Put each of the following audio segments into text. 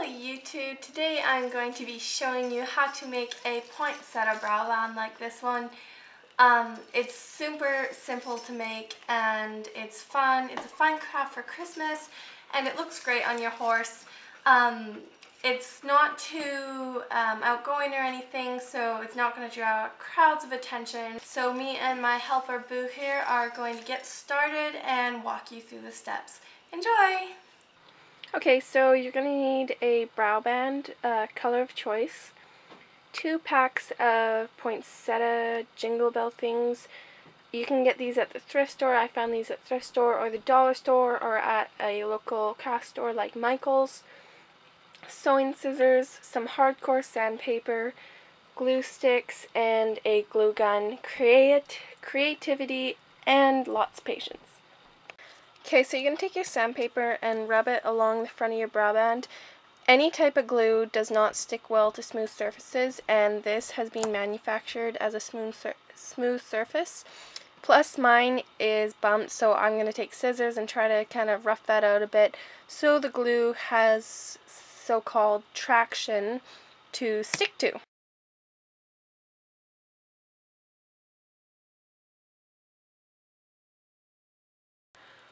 YouTube. Today I'm going to be showing you how to make a poinsettia browband like this one. It's super simple to make and it's fun. It's a fun craft for Christmas and it looks great on your horse. It's not too outgoing or anything, so it's not going to draw crowds of attention. So me and my helper Boo here are going to get started and walk you through the steps. Enjoy! Okay, so you're going to need a browband, color of choice, 2 packs of poinsettia jingle bell things. You can get these at the thrift store. I found these at the thrift store or the dollar store or at a local craft store like Michael's. Sewing scissors, some hardcore sandpaper, glue sticks, and a glue gun. Creativity and lots of patience. Okay, so you're going to take your sandpaper and rub it along the front of your browband. Any type of glue does not stick well to smooth surfaces, and this has been manufactured as a smooth surface. Plus mine is bumped, so I'm going to take scissors and try to kind of rough that out a bit so the glue has so-called traction to stick to.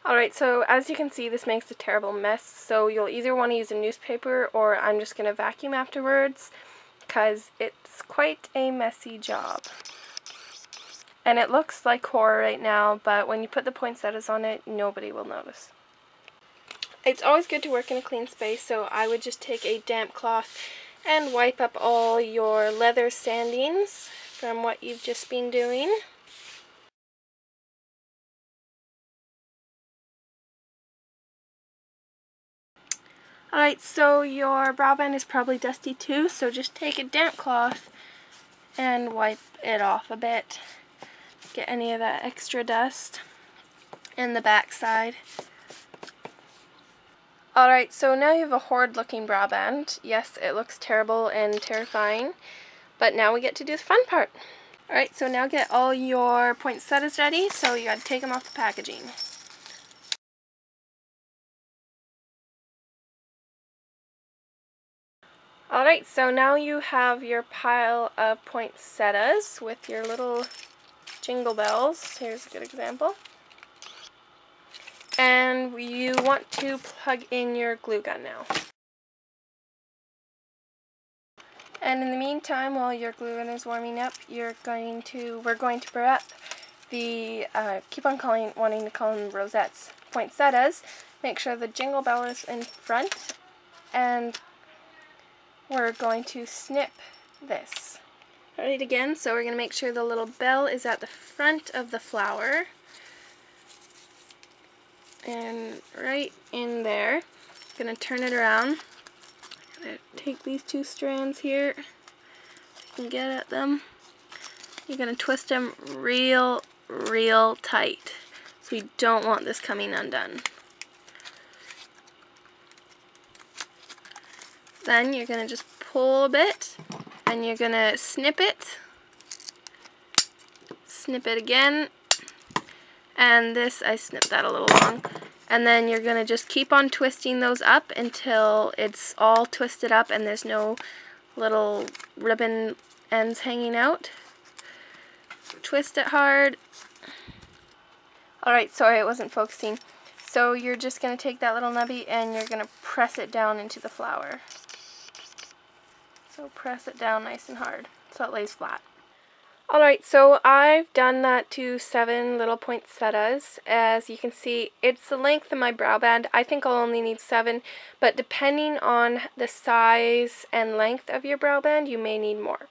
Alright, so as you can see, this makes a terrible mess, so you'll either want to use a newspaper or I'm just going to vacuum afterwards because it's quite a messy job. And it looks like horror right now, but when you put the poinsettias on it, nobody will notice. It's always good to work in a clean space, so I would just take a damp cloth and wipe up all your leather sandings from what you've just been doing. Alright, so your browband is probably dusty too, so just take a damp cloth and wipe it off a bit. Get any of that extra dust in the back side. Alright, so now you have a horrid looking browband. Yes, it looks terrible and terrifying, but now we get to do the fun part. Alright, so now get all your poinsettias ready, so you gotta take them off the packaging. Alright, so now you have your pile of poinsettias with your little jingle bells. Here's a good example. And you want to plug in your glue gun now. And in the meantime, while your glue gun is warming up, we're going to prep the, keep on wanting to call them rosettes, poinsettias. Make sure the jingle bell is in front, and we're going to snip this. Alright, again, so we're going to make sure the little bell is at the front of the flower. And right in there, I'm going to turn it around. I'm going to take these 2 strands here, and get at them. You're going to twist them real tight. So you don't want this coming undone. Then you're going to just pull a bit, and you're going to snip it. Snip it again. And this, I snipped that a little long. And then you're going to just keep on twisting those up until it's all twisted up and there's no little ribbon ends hanging out. Twist it hard. Alright, sorry it wasn't focusing. So you're just going to take that little nubby and you're going to press it down into the flower. So press it down nice and hard so it lays flat. Alright, so I've done that to 7 little poinsettias. As you can see, it's the length of my browband. I think I'll only need 7, but depending on the size and length of your browband, you may need more.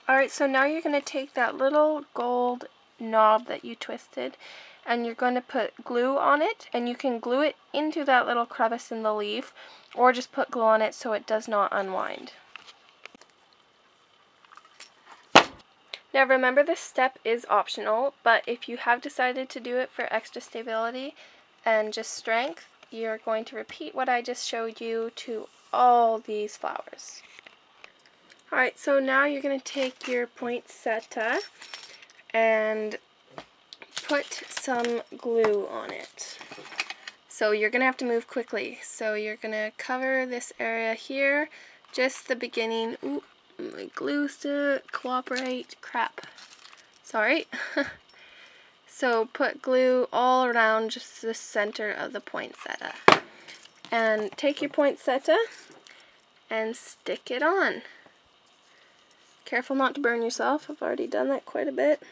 Alright, so now you're going to take that little gold knob that you twisted, and you're going to put glue on it, and you can glue it into that little crevice in the leaf, or just put glue on it so it does not unwind. Now remember, this step is optional, but if you have decided to do it for extra stability and just strength, you're going to repeat what I just showed you to all these flowers. Alright, so now you're going to take your poinsettia and put some glue on it. So you're going to have to move quickly. So you're going to cover this area here, just the beginning. Ooh, my glue's to cooperate. Crap. Sorry. So put glue all around just the center of the poinsettia. And take your poinsettia and stick it on. Careful not to burn yourself. I've already done that quite a bit.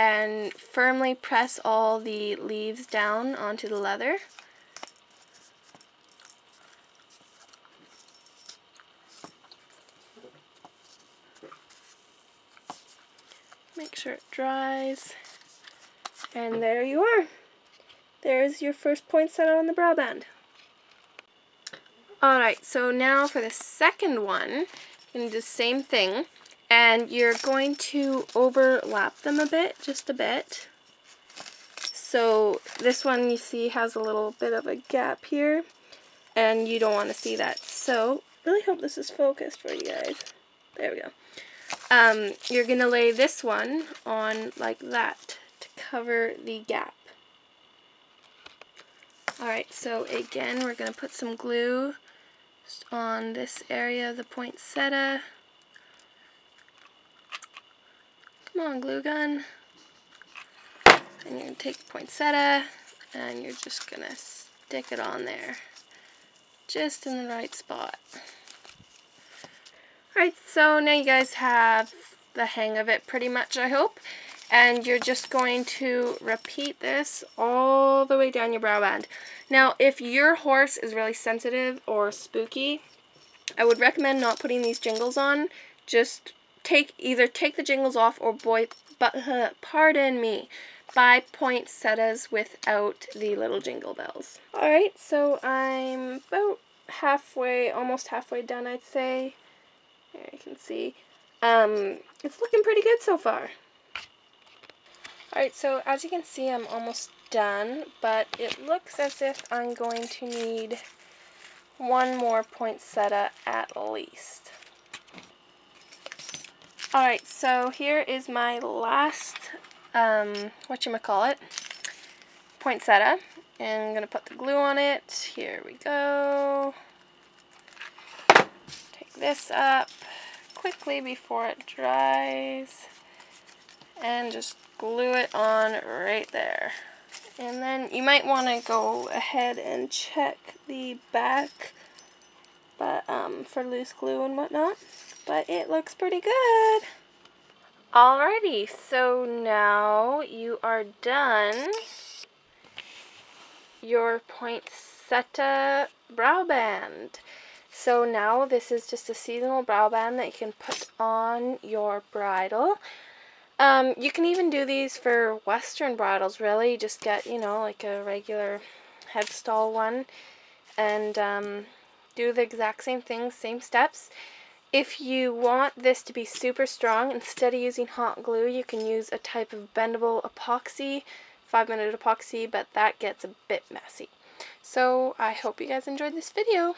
And firmly press all the leaves down onto the leather. Make sure it dries. And there you are. There's your first poinsettia on the brow band. Alright, so now for the second one, you're going to do the same thing. And you're going to overlap them a bit, just a bit. So this one, you see, has a little bit of a gap here. And you don't want to see that. So, really hope this is focused for you guys. There we go. You're going to lay this one on like that to cover the gap. Alright, so again, we're going to put some glue just on this area of the poinsettia. Come on, glue gun. And you're going to take the poinsettia and you're just going to stick it on there. Just in the right spot. Alright, so now you guys have the hang of it pretty much, I hope. And you're just going to repeat this all the way down your brow band. Now, if your horse is really sensitive or spooky, I would recommend not putting these jingles on. Just either take the jingles off or buy poinsettias without the little jingle bells. Alright, so I'm about halfway, almost halfway done, I'd say. There you can see. It's looking pretty good so far. Alright, so as you can see, I'm almost done, but it looks as if I'm going to need one more poinsettia at least. Alright, so here is my last, poinsettia. And I'm going to put the glue on it. Here we go. Take this up quickly before it dries. And just glue it on right there. And then you might want to go ahead and check the back for loose glue and whatnot. But it looks pretty good. Alrighty, so now you are done your poinsettia brow band. So now this is just a seasonal brow band that you can put on your bridle. You can even do these for Western bridles, really. Just get, like a regular headstall one and do the exact same things, same steps. If you want this to be super strong, instead of using hot glue, you can use a type of bendable epoxy, 5-minute epoxy, but that gets a bit messy. So I hope you guys enjoyed this video.